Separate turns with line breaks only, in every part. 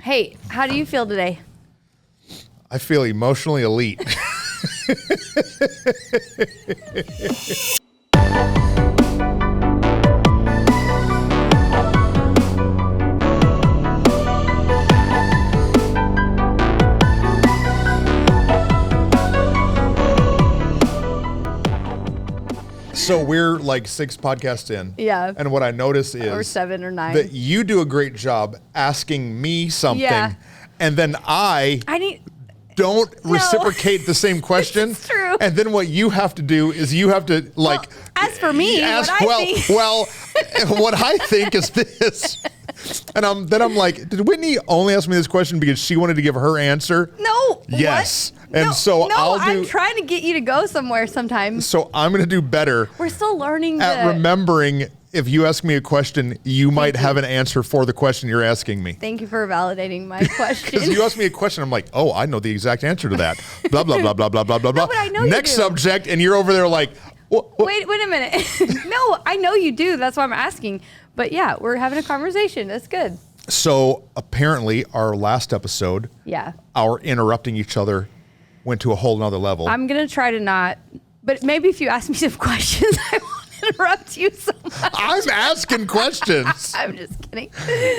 Hey, how do you feel today?
I feel emotionally elite. So we're like 6 podcasts in.
Yeah.
And what I notice is...
Or 7 or 9.
That you do a great job asking me something.
Yeah.
And then I don't reciprocate the same question.
It's true.
And then what you have to do is you have to like...
Well, as for me,
what I think is this. And then I'm like, did Whitney only ask me this question because she wanted to give her answer?
No.
Yes.
What?
And
I'm trying to get you to go somewhere sometimes.
So I'm going to do better.
We're still learning
at remembering if you ask me a question, you might have an answer for the question you're asking me.
Thank you for validating my question.
Because you asked me a question, I'm like, oh, I know the exact answer to that. Blah, blah, blah, blah, blah, blah, blah, blah.
No, but I know
Next
you do.
subject, and you're over there like, what?
Wait a minute. No, I know you do. That's why I'm asking. But yeah, we're having a conversation. That's good.
So apparently our last episode, our interrupting each other went to a whole nother level.
I'm going to try to not, but maybe if you ask me some questions, I won't interrupt you so much.
I'm asking questions.
I'm just kidding.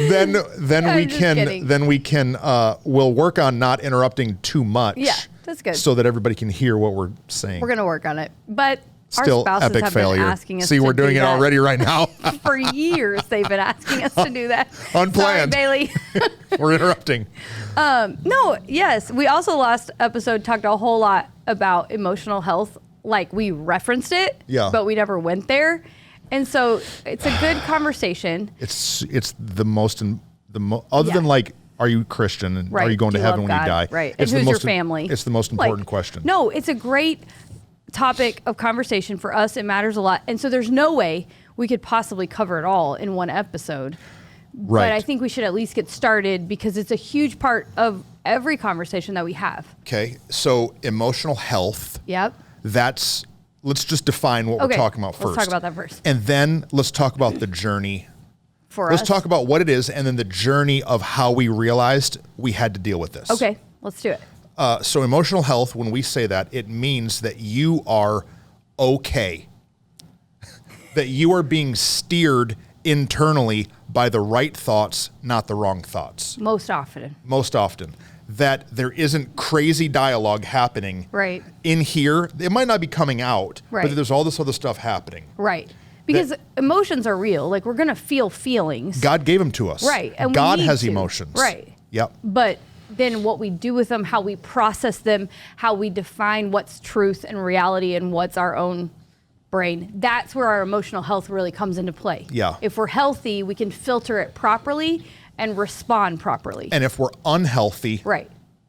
Then we can we'll work on not interrupting too much.
Yeah, that's good.
So that everybody can hear what we're saying.
We're going to work on it. But
still
our spouses
epic
have
failure.
been asking us
See,
to
we're doing
do
it
that.
already right now.
For years, they've been asking us to do that.
Unplanned.
Sorry, Bailey.
We're interrupting.
We also last episode talked a whole lot about emotional health. Like we referenced it, but we never went there. And so it's a good conversation.
It's the most, other than like, are you Christian and are you going to heaven when you die?
Right.
It's
and who's your family?
It's the most important question.
No, it's a great topic of conversation for us. It matters a lot. And so there's no way we could possibly cover it all in one episode.
Right.
But I think we should at least get started because it's a huge part of every conversation that we have.
Okay. So emotional health.
Yep.
Let's just define what we're talking about first.
Let's talk about that first.
And then let's talk about the journey. Let's talk about what it is and then the journey of how we realized we had to deal with this.
Okay. Let's do it.
So emotional health, when we say that, it means that you are okay. That you are being steered internally by the right thoughts, not the wrong thoughts.
Most often.
That there isn't crazy dialogue happening in here. It might not be coming out, but there's all this other stuff happening.
Right. Because emotions are real. Like we're going to feel feelings.
God gave them to us.
Right. And
God has emotions.
Right.
Yep.
But then what we do with them, how we process them, how we define what's truth and reality and what's our own brain, that's where our emotional health really comes into play.
Yeah.
If we're healthy, we can filter it properly and respond properly.
And if we're unhealthy,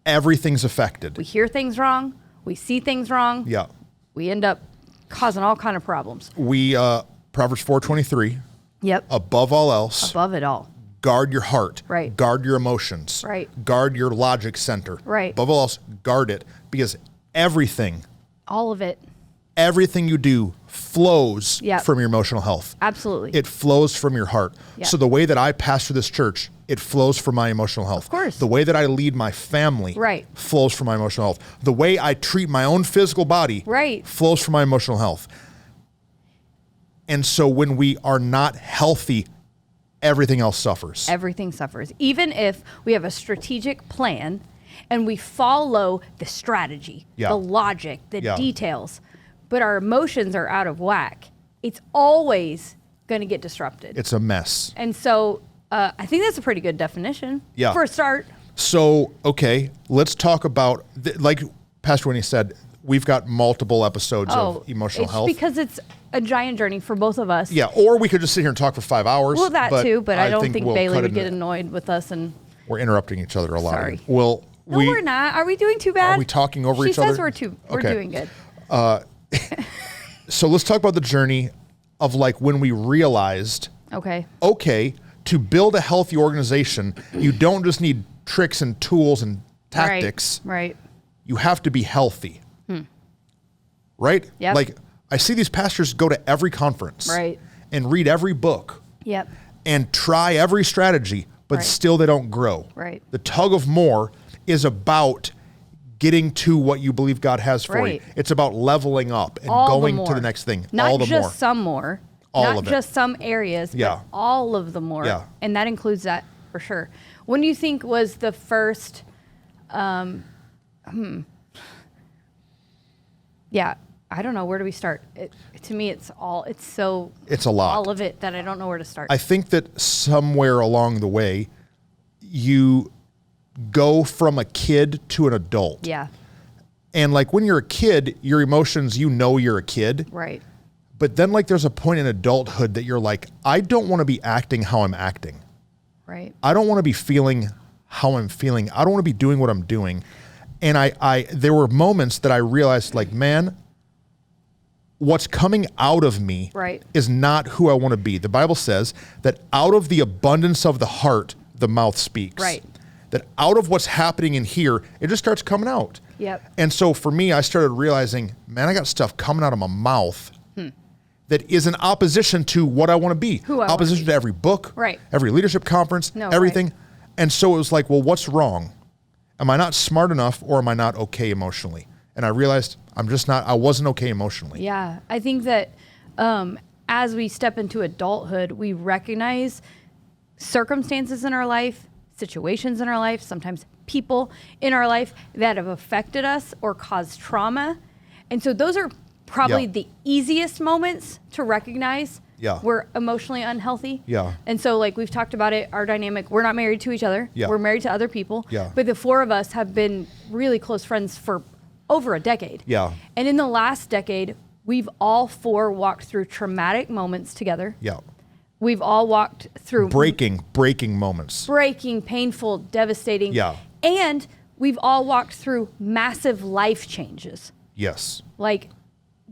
everything's affected.
We hear things wrong. We see things wrong.
Yeah.
We end up causing all kind of problems.
Proverbs 4:23.
Yep.
Above all else.
Above it all.
Guard your heart.
Right.
Guard your emotions.
Right.
Guard your logic center.
Right.
Above all else, guard it because everything.
All of it.
Everything you do flows from your emotional health.
Absolutely.
It flows from your heart.
Yep.
So the way that I pastor this church, it flows from my emotional health.
Of course.
The way that I lead my family flows from my emotional health. The way I treat my own physical body flows from my emotional health. And so when we are not healthy, everything else suffers.
Everything suffers. Even if we have a strategic plan and we follow the strategy, the logic, the details, but our emotions are out of whack, it's always going to get disrupted.
It's a mess.
And so I think that's a pretty good definition for a start.
So, okay, let's talk about, like Pastor Whitney said, we've got multiple episodes of emotional health.
Because it's a giant journey for both of us.
Yeah, or we could just sit here and talk for 5 hours.
Well, that too, but I don't think
we'll
Bailey would get annoyed with us. And
we're interrupting each other a lot.
Sorry.
Well,
no, we're not. Are we doing too bad?
Are we talking over each other?
She says we're doing good.
So let's talk about the journey of like when we realized, okay, to build a healthy organization, you don't just need tricks and tools and tactics.
Right.
You have to be healthy. Right?
Yep.
Like I see these pastors go to every conference and read every book and try every strategy, but still they don't grow.
Right.
The tug of more is about getting to what you believe God has for you. It's about leveling up and going to the next thing.
Not
all the
just
more.
some more.
All
not
of
just
it.
some areas, but all of the more.
Yeah.
And that includes that for sure. When do you think was the first, yeah, I don't know. Where do we start? To me, it's a lot. All of it that I don't know where to start.
I think that somewhere along the way, you go from a kid to an adult.
Yeah.
And like when you're a kid, your emotions, you're a kid.
Right.
But then like there's a point in adulthood that you're like, I don't want to be acting how I'm acting.
Right.
I don't want to be feeling how I'm feeling. I don't want to be doing what I'm doing. And there were moments that I realized like, man, what's coming out of me is not who I want to be. The Bible says that out of the abundance of the heart, the mouth speaks.
Right.
That out of what's happening in here, it just starts coming out.
Yep.
And so for me, I started realizing, man, I got stuff coming out of my mouth that is in opposition to what I want to be. Opposition to every book, every leadership conference, everything. Right. And so it was like, well, what's wrong? Am I not smart enough or am I not okay emotionally? And I realized I wasn't okay emotionally.
Yeah. I think that as we step into adulthood, we recognize circumstances in our life, situations in our life, sometimes people in our life that have affected us or caused trauma. And so those are probably the easiest moments to recognize we're emotionally unhealthy.
Yeah.
And so like we've talked about it, our dynamic, we're not married to each other.
Yeah.
We're married to other people.
Yeah.
But the four of us have been really close friends for over a decade.
Yeah.
And in the last decade, we've all four walked through traumatic moments together.
Yeah.
We've all walked through
breaking moments.
Breaking, painful, devastating.
Yeah.
And we've all walked through massive life changes.
Yes.
Like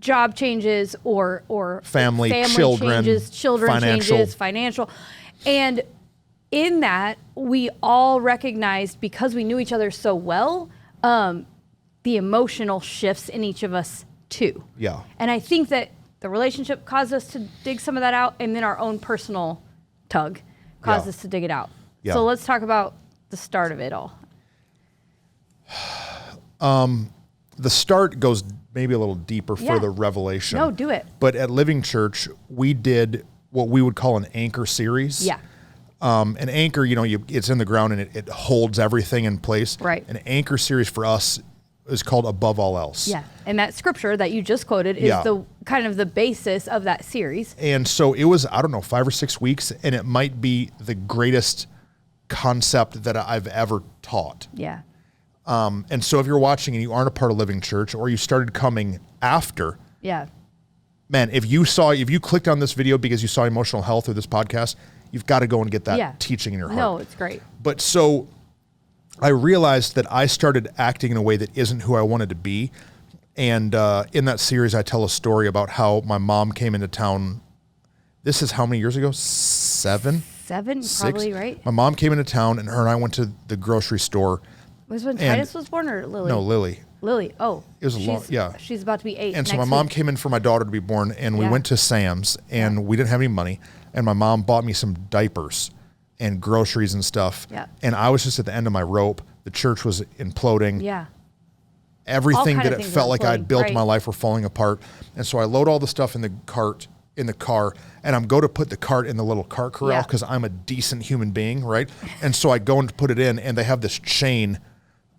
job changes or
family children
changes, financial. And in that, we all recognized, because we knew each other so well, the emotional shifts in each of us too.
Yeah.
And I think that the relationship caused us to dig some of that out, and then our own personal tug caused us to dig it out.
Yeah.
So let's talk about the start of it all.
The start goes maybe a little deeper for the revelation.
No, do it.
But at Living Church, we did what we would call an anchor series.
Yeah.
An anchor, it's in the ground and it holds everything in place.
Right.
An anchor series for us is called Above All Else.
Yeah. And that scripture that you just quoted is the kind of the basis of that series.
And so it was, 5 or 6 weeks, and it might be the greatest concept that I've ever taught.
Yeah.
And so if you're watching and you aren't a part of Living Church, or you started coming after, man, if you clicked on this video because you saw emotional health or this podcast, you've got to go and get that teaching in your heart.
No, it's great.
But so I realized that I started acting in a way that isn't who I wanted to be. And in that series, I tell a story about how my mom came into town. This is how many years ago? 7?
7, 6? Probably, right?
My mom came into town, and her and I went to the grocery store.
Was when Titus was born, or Lily?
No, Lily.
Lily. Oh.
It was a long,
She's about to be 8
And so my mom came in for my daughter to be born, and we went to Sam's, and we didn't have any money. And my mom bought me some diapers and groceries and stuff.
Yeah.
And I was just at the end of my rope. The church was imploding.
Yeah.
Everything that it felt like I'd built in my life were falling apart. And so I load all the stuff in the car, and I'm going to put the cart in the little cart corral because I'm a decent human being, right? And so I go and put it in, and they have this chain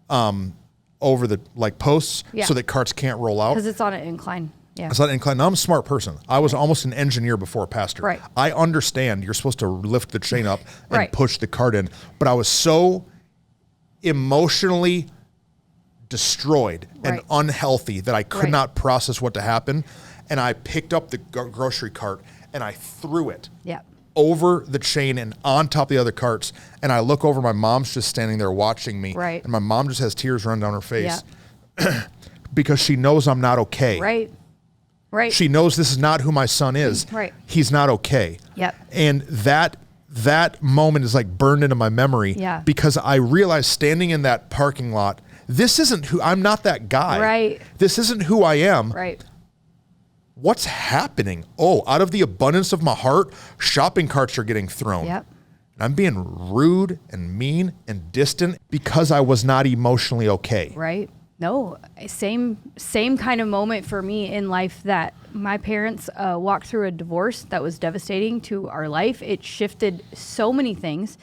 over the posts so that carts can't roll out.
Because it's on an incline. Yeah.
It's not an incline. Now, I'm a smart person. I was almost an engineer before a pastor.
Right.
I understand you're supposed to lift the chain up and push the cart in. But I was so emotionally destroyed and unhealthy that I could not process what to happen. And I picked up the grocery cart and I threw it over the chain and on top of the other carts. And I look over, my mom's just standing there watching me.
Right.
And my mom just has tears run down her face because she knows I'm not okay.
Right. Right.
She knows this is not who my son is.
Right.
He's not okay.
Yep.
And that moment is like burned into my memory because I realized standing in that parking lot, this isn't who, I'm not that guy.
Right.
This isn't who I am.
Right.
What's happening? Oh, out of the abundance of my heart, shopping carts are getting thrown.
Yep.
And I'm being rude and mean and distant because I was not emotionally okay.
Right. No, same kind of moment for me in life that my parents walked through a divorce that was devastating to our life. It shifted so many things.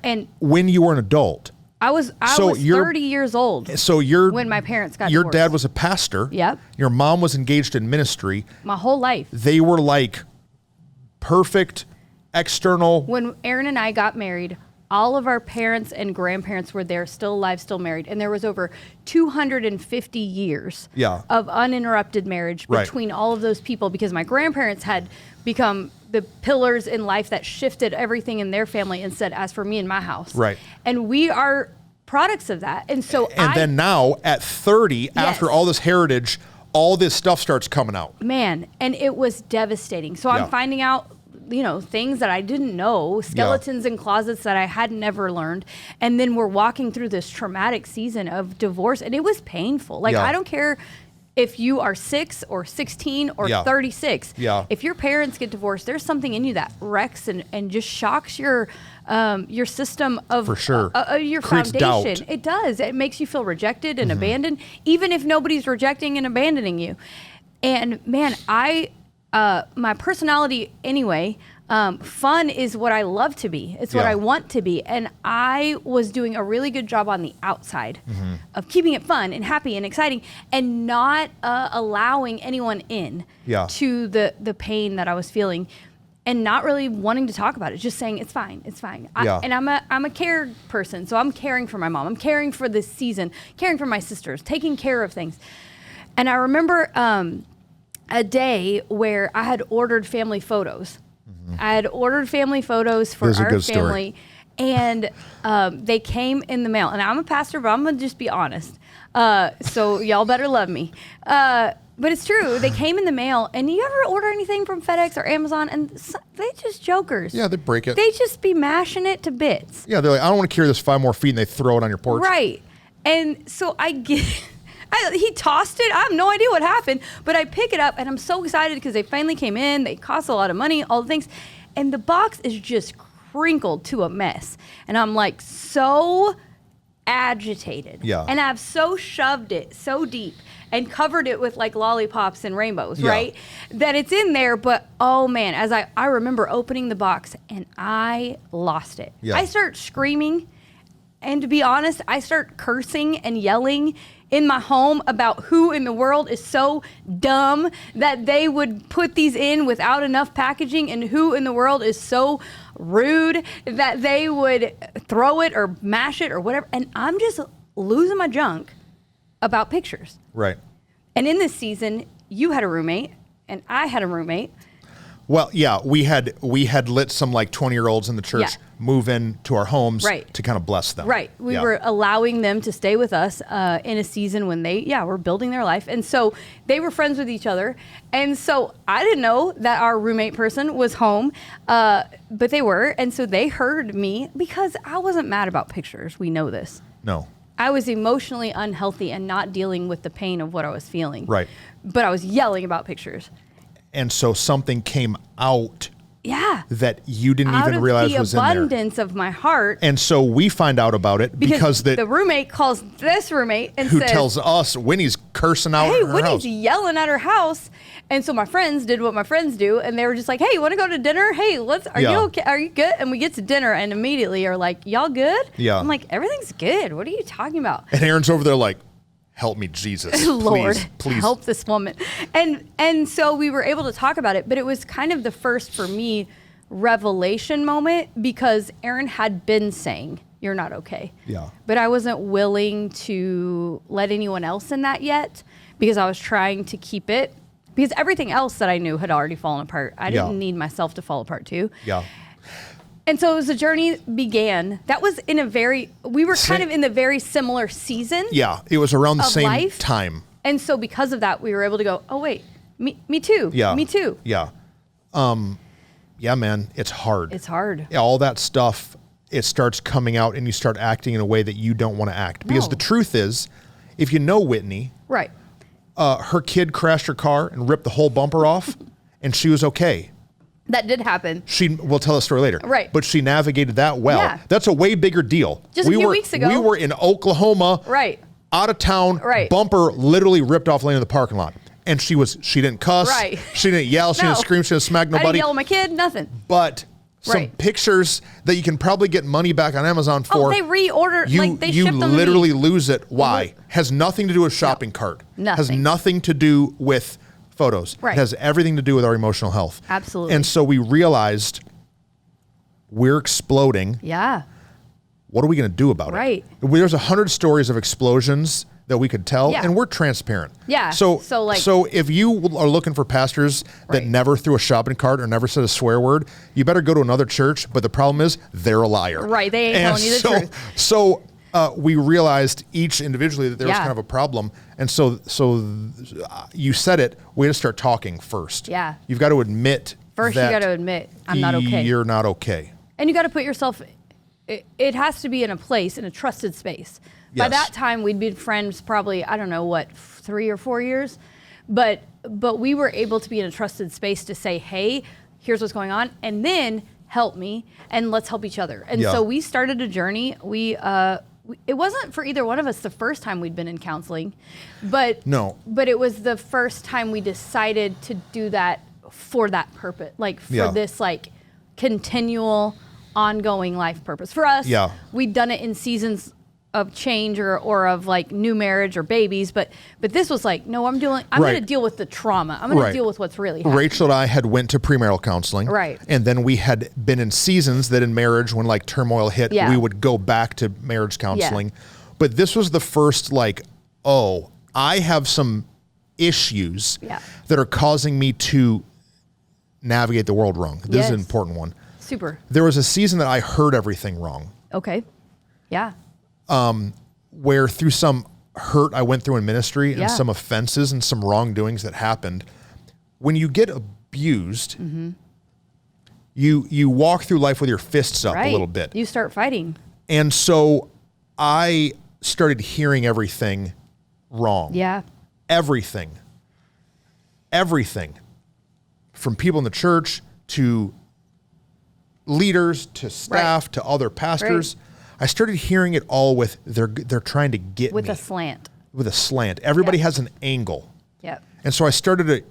And
when you were an adult,
I was 30 years old.
So
when my parents got
your
divorced.
Dad was a pastor.
Yep.
Your mom was engaged in ministry.
My whole life.
They were like perfect external.
When Aaron and I got married, all of our parents and grandparents were there, still alive, still married. And there was over 250 years of uninterrupted marriage between all of those people, because my grandparents had become the pillars in life that shifted everything in their family and said, as for me and my house.
Right.
And we are products of that. And so
then now at 30, after all this heritage, all this stuff starts coming out.
Man, and it was devastating. So I'm finding out, things that I didn't know, skeletons in closets that I had never learned. And then we're walking through this traumatic season of divorce, and it was painful. Like, I don't care if you are 6 or 16 or 36. If your parents get divorced, there's something in you that wrecks and just shocks your system of
for sure.
Your
Creates
foundation.
Doubt.
It does. It makes you feel rejected and abandoned, even if nobody's rejecting and abandoning you. And man, my personality anyway, fun is what I love to be. It's what I want to be. And I was doing a really good job on the outside of keeping it fun and happy and exciting, and not allowing anyone in to the pain that I was feeling, and not really wanting to talk about it, just saying it's fine, it's fine. And I'm a care person, so I'm caring for my mom. I'm caring for this season, caring for my sisters, taking care of things. And I remember a day where I had ordered family photos. I had ordered family photos for our family, and they came in the mail. And I'm a pastor, but I'm going to just be honest. So y'all better love me. But it's true. They came in the mail, and you ever order anything from FedEx or Amazon, and they just jokers.
Yeah, they break it.
They just be mashing it to bits.
Yeah, they're like, I don't want to carry this 5 more feet, and they throw it on your porch.
Right. And so he tossed it. I have no idea what happened, but I pick it up, and I'm so excited because they finally came in. They cost a lot of money, all the things. And the box is just crinkled to a mess. And I'm like so agitated. Yeah. And I've so shoved it so deep and covered it with like lollipops and rainbows, right? That it's in there. But oh man, as I remember opening the box, and I lost it. Yeah. I start screaming. And to be honest, I start cursing and yelling in my home about who in the world is so dumb that they would put these in without enough packaging, and who in the world is so rude that they would throw it or mash it or whatever. And I'm just losing my junk about pictures.
Right.
And in this season, you had a roommate and I had a roommate.
Well, yeah, we had lit some like 20-year-olds in the church move in to our homes to kind of bless them.
Right. We were allowing them to stay with us in a season when they were building their life. And so they were friends with each other. And so I didn't know that our roommate person was home, but they were. And so they heard me, because I wasn't mad about pictures. We know this.
No.
I was emotionally unhealthy and not dealing with the pain of what I was feeling.
Right.
But I was yelling about pictures.
And so something came out
Yeah.
that you didn't even realize was in there.
Out of the abundance of my heart.
And so we find out about it because
the roommate calls this roommate and says,
who tells us Winnie's cursing out her
Winnie's
house.
Yelling at her house. And so my friends did what my friends do, and they were just like, hey, you want to go to dinner? Hey, are you okay? Are you good? And we get to dinner and immediately are like, y'all good? Yeah. I'm like, everything's good. What are you talking about?
And Aaron's over there like, help me, Jesus.
Lord,
please
help this woman. And so we were able to talk about it, but it was kind of the first, for me, revelation moment, because Aaron had been saying, you're not okay. Yeah. But I wasn't willing to let anyone else in that yet, because I was trying to keep it, because everything else that I knew had already fallen apart. I didn't need myself to fall apart too. Yeah. And so as the journey began, that was we were kind of in the very similar season.
Yeah, it was around the same
life.
time.
And so because of that, we were able to go, oh wait, me too. Yeah. Me too.
Yeah. Yeah, man, it's hard.
It's hard.
Yeah, all that stuff, it starts coming out and you start acting in a way that you don't want to act. Because the truth is, if you know Whitney,
right,
her kid crashed her car and ripped the whole bumper off, and she was okay.
That did happen.
We'll tell the story later.
Right.
But she navigated that well.
Yeah.
That's a way bigger deal.
Just a few weeks ago.
We were in Oklahoma.
Right.
Out of town.
Right.
Bumper literally ripped off lane in the parking lot. And she didn't cuss.
Right.
She didn't yell. She didn't scream. She didn't smack nobody.
I didn't yell at my kid. Nothing.
But some pictures that you can probably get money back on Amazon for.
Oh, they reordered.
You literally lose it. Why? Has nothing to do with shopping cart.
Nothing.
Has nothing to do with photos.
Right.
It has everything to do with our emotional health.
Absolutely.
And so we realized we're exploding.
Yeah.
What are we going to do about it?
Right.
There's 100 stories of explosions that we could tell, and we're transparent.
Yeah.
So if you are looking for pastors that never threw a shopping cart or never said a swear word, you better go to another church. But the problem is they're a liar.
Right. They ain't telling you the truth.
So we realized each individually that there was kind of a problem. And so you said it, we had to start talking first.
Yeah.
You've got to admit
First, you got to admit, I'm not okay.
You're not okay.
And you got to put yourself, it has to be in a place, in a trusted space. By that time, we'd been friends probably, I don't know what, 3 or 4 years. But we were able to be in a trusted space to say, hey, here's what's going on. And then help me and let's help each other. And so we started a journey. It wasn't for either one of us the first time we'd been in counseling, but it was the first time we decided to do that for that purpose, like for this like continual, ongoing life purpose. For us, we'd done it in seasons of change or of like new marriage or babies, but this was like, no, I'm going to deal with the trauma. I'm going to deal with what's really happening.
Rachel and I had went to premarital counseling.
Right.
And then we had been in seasons that in marriage, when like turmoil hit, we would go back to marriage counseling. But this was the first like, oh, I have some issues that are causing me to navigate the world wrong. This is an important one.
Super.
There was a season that I heard everything wrong.
Okay. Yeah.
Where through some hurt I went through in ministry and some offenses and some wrongdoings that happened, when you get abused, you walk through life with your fists up a little bit.
You start fighting.
And so I started hearing everything wrong.
Yeah.
Everything. From people in the church to leaders to staff to other pastors. I started hearing it all with they're trying to get
with
me. With a slant. Everybody has an angle.
Yep.
And so I started to,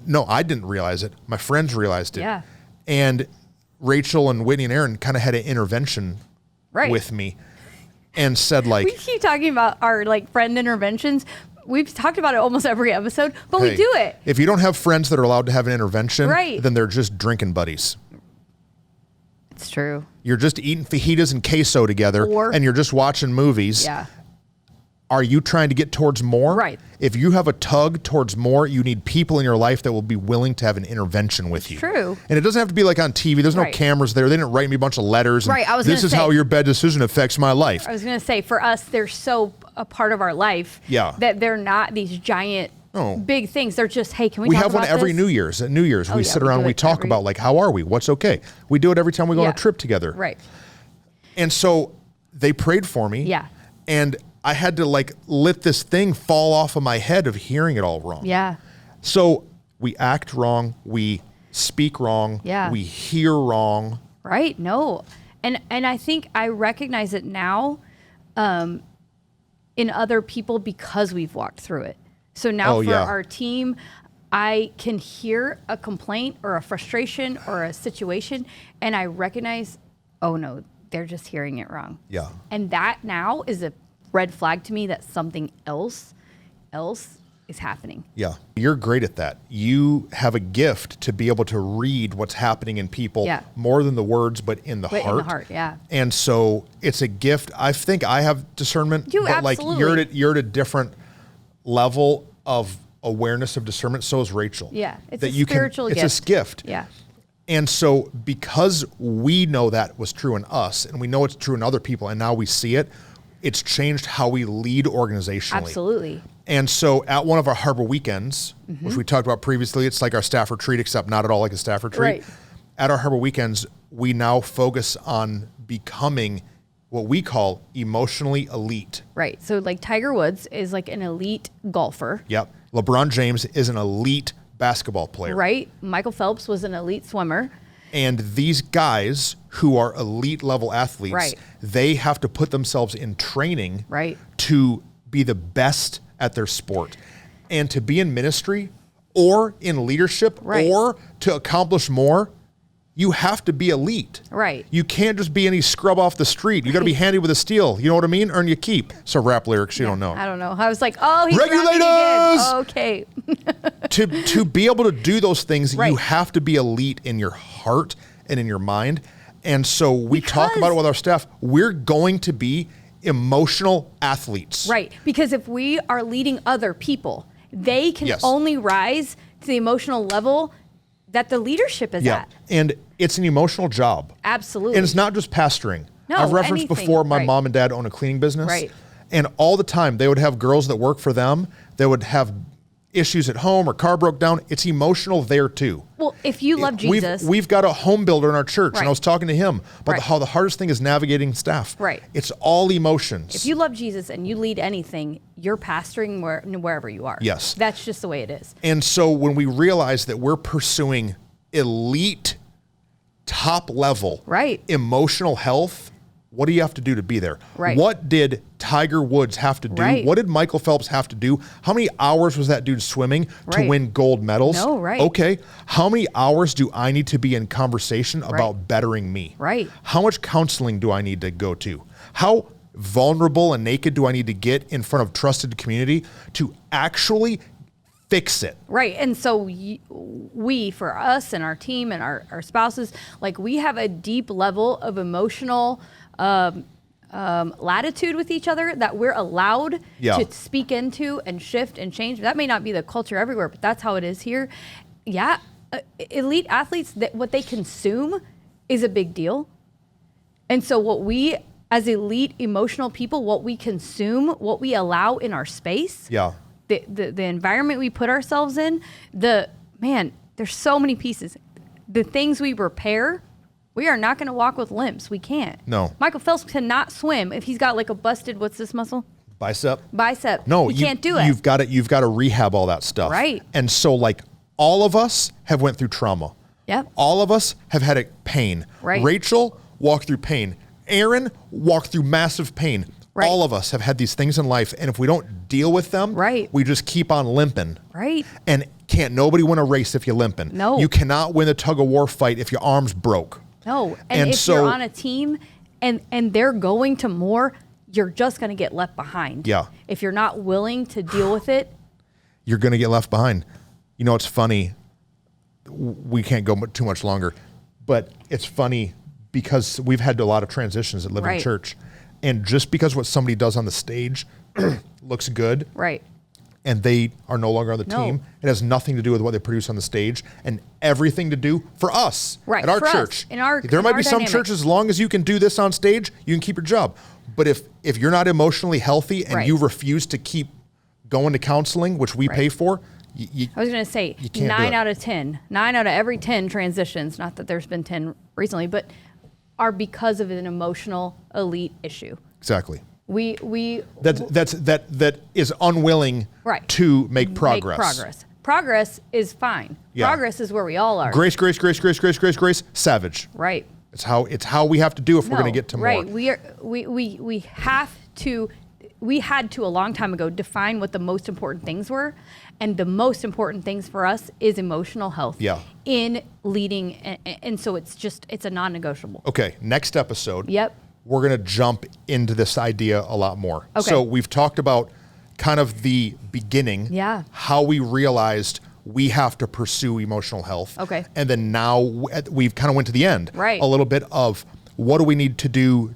no, I didn't realize it. My friends realized it.
Yeah.
And Rachel and Whitney and Aaron kind of had an intervention with me and said like.
We keep talking about our like friend interventions. We've talked about it almost every episode, but we do it.
If you don't have friends that are allowed to have an intervention, then they're just drinking buddies.
It's true.
You're just eating fajitas and queso together, and you're just watching movies.
Yeah.
Are you trying to get towards more?
Right.
If you have a tug towards more, you need people in your life that will be willing to have an intervention with you.
True.
And it doesn't have to be like on TV. There's no cameras there. They didn't write me a bunch of letters. And this is how your bad decision affects my life.
I was going to say, for us, they're so a part of our life that they're not these giant big things. They're just, hey, can we talk
have one
about
every
this?
New Year's. At New Year's, we sit around and we talk about like, how are we? What's okay? We do it every time we go on a trip together.
Right.
And so they prayed for me.
Yeah.
And I had to like let this thing fall off of my head of hearing it all wrong.
Yeah.
So we act wrong. We speak wrong.
Yeah.
We hear wrong.
Right. No. And I think I recognize it now in other people because we've walked through it. So now for our team, I can hear a complaint or a frustration or a situation and I recognize, oh no, they're just hearing it wrong.
Yeah.
And that now is a red flag to me that something else is happening.
Yeah. You're great at that. You have a gift to be able to read what's happening in people more than the words, but in the heart.
In the heart, yeah.
And so it's a gift. I think I have discernment, but
absolutely.
like you're at a different level of awareness of discernment. So is Rachel.
Yeah. It's a spiritual gift.
It's a gift.
Yeah.
And so because we know that was true in us and we know it's true in other people and now we see it, it's changed how we lead organizationally.
Absolutely.
And so at one of our Harbor weekends, which we talked about previously, it's like our staff retreat, except not at all like a staff retreat.
Right.
At our Harbor weekends, we now focus on becoming what we call emotionally elite.
Right. So like Tiger Woods is like an elite golfer.
Yep. LeBron James is an elite basketball player.
Right. Michael Phelps was an elite swimmer.
And these guys who are elite level athletes, they have to put themselves in training to be the best at their sport. And to be in ministry or in leadership or to accomplish more, you have to be elite.
Right.
You can't just be any scrub off the street. You got to be handy with a steel. You know what I mean? Earn your keep. So rap lyrics, you don't know.
I don't know. I was like, oh, he's
Regulators!
Okay.
to be able to do those things, you have to be elite in your heart and in your mind. And so we talk about it with our staff. We're going to be emotional athletes.
Right. Because if we are leading other people, they can only rise to the emotional level that the leadership is at.
And it's an emotional job.
Absolutely.
And it's not just pastoring.
No,
I've referenced before my mom and dad own a cleaning business.
Right.
And all the time they would have girls that work for them. They would have issues at home or car broke down. It's emotional there too.
Well, if you love Jesus.
We've got a home builder in our church, and I was talking to him about how the hardest thing is navigating staff.
Right.
It's all emotions.
If you love Jesus and you lead anything, you're pastoring wherever you are.
Yes.
That's just the way it is.
And so when we realize that we're pursuing elite, top level, emotional health, what do you have to do to be there?
Right.
What did Tiger Woods have to do? What did Michael Phelps have to do? How many hours was that dude swimming to win gold medals?
No, right.
Okay. How many hours do I need to be in conversation about bettering me?
Right.
How much counseling do I need to go to? How vulnerable and naked do I need to get in front of trusted community to actually fix it?
Right. And so we, for us and our team and our spouses, like we have a deep level of emotional latitude with each other that we're allowed to speak into and shift and change. That may not be the culture everywhere, but that's how it is here. Yeah. Elite athletes, what they consume is a big deal. And so what we, as elite emotional people, what we consume, what we allow in our space, the environment we put ourselves in, there's so many pieces. The things we repair, we are not going to walk with limps. We can't.
No.
Michael Phelps cannot swim if he's got like a busted, what's this muscle?
Bicep.
No, he can't do it.
You've got to rehab all that stuff.
Right.
And so like all of us have went through trauma.
Yep.
All of us have had a pain.
Right.
Rachel walked through pain. Aaron walked through massive pain.
Right.
All of us have had these things in life, and if we don't deal with them, we just keep on limping.
Right.
And can't nobody win a race if you're limping.
No.
You cannot win a tug of war fight if your arm's broke.
No. And if you're on a team and they're going to more, you're just going to get left behind.
Yeah.
If you're not willing to deal with it,
you're going to get left behind. You know, it's funny. We can't go too much longer, but it's funny because we've had a lot of transitions at Living Church. And just because what somebody does on the stage looks good, and they are no longer on the team, it has nothing to do with what they produce on the stage and everything to do for us at our church. There might be some churches, as long as you can do this on stage, you can keep your job. But if you're not emotionally healthy and you refuse to keep going to counseling, which we pay for, I
was going to say 9 out of 10, 9 out of every 10 transitions, not that there's been 10 recently, but are because of an emotional elite issue.
Exactly.
That
is unwilling to make progress.
Progress is fine. Yeah. Progress is where we all are.
Grace, savage.
Right.
It's how we have to do if we're going to get to more.
Right. We had to a long time ago define what the most important things were, and the most important things for us is emotional health.
Yeah.
In leading, and so it's a non-negotiable.
Okay. Next episode.
Yep.
We're going to jump into this idea a lot more.
Okay.
So we've talked about kind of the beginning.
Yeah.
How we realized we have to pursue emotional health.
Okay.
And then now we've kind of went to the end.
Right.
A little bit of what do we need to do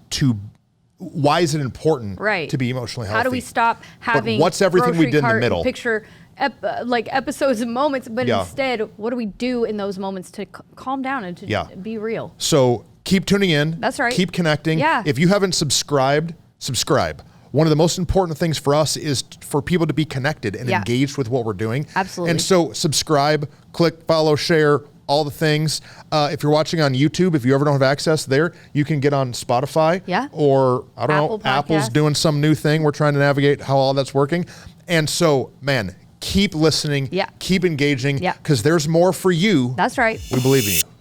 why is it important to be emotionally healthy?
How do we stop having
what's everything we did in the middle?
Picture like episodes and moments, but instead, what do we do in those moments to calm down and to be real?
So keep tuning in.
That's right.
Keep connecting.
Yeah.
If you haven't subscribed, subscribe. One of the most important things for us is for people to be connected and engaged with what we're doing.
Absolutely.
And so subscribe, click, follow, share, all the things. If you're watching on YouTube, if you ever don't have access there, you can get on Spotify.
Yeah.
Or, I don't know, Apple's doing some new thing. We're trying to navigate how all that's working. And so, man, Keep listening.
Yeah.
Keep engaging.
Yeah.
Because there's more for you.
That's right.
We believe in you.